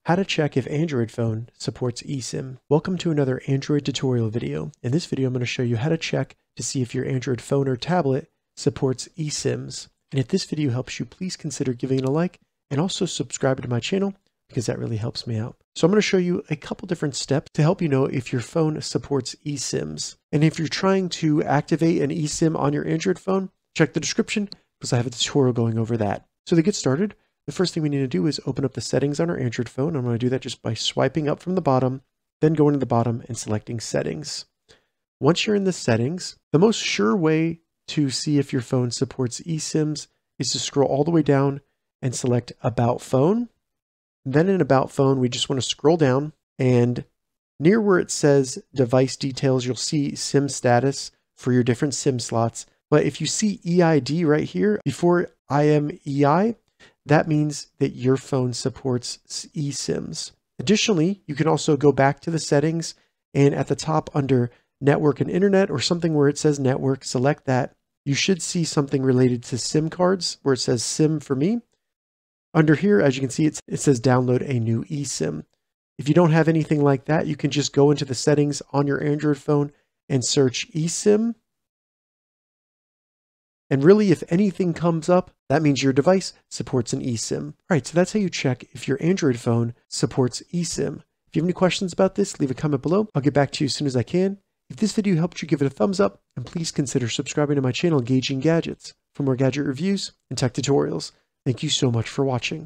How to check if Android phone supports eSIM. Welcome to another Android tutorial video. In this video, I'm going to show you how to check to see if your Android phone or tablet supports eSIMs. And if this video helps you, please consider giving it a like and also subscribe to my channel because that really helps me out. So I'm going to show you a couple different steps to help you know if your phone supports eSIMs. And if you're trying to activate an eSIM on your Android phone, check the description because I have a tutorial going over that. So to get started, the first thing we need to do is open up the settings on our Android phone. I'm going to do that just by swiping up from the bottom, then going to the bottom and selecting settings. Once you're in the settings, the most sure way to see if your phone supports eSIMs is to scroll all the way down and select About Phone. Then in About Phone, we just want to scroll down, and near where it says Device Details, you'll see SIM status for your different SIM slots. But if you see EID right here before IMEI, that means that your phone supports eSIMs. Additionally, you can also go back to the settings and at the top under Network and Internet or something where it says Network, select that. You should see something related to SIM cards where it says SIM for me. Under here, as you can see, it says download a new eSIM. If you don't have anything like that, you can just go into the settings on your Android phone and search eSIM. And really, if anything comes up, that means your device supports an eSIM. All right, so that's how you check if your Android phone supports eSIM. If you have any questions about this, leave a comment below. I'll get back to you as soon as I can. If this video helped you, give it a thumbs up, and please consider subscribing to my channel, Engaging Gadgets, for more gadget reviews and tech tutorials. Thank you so much for watching.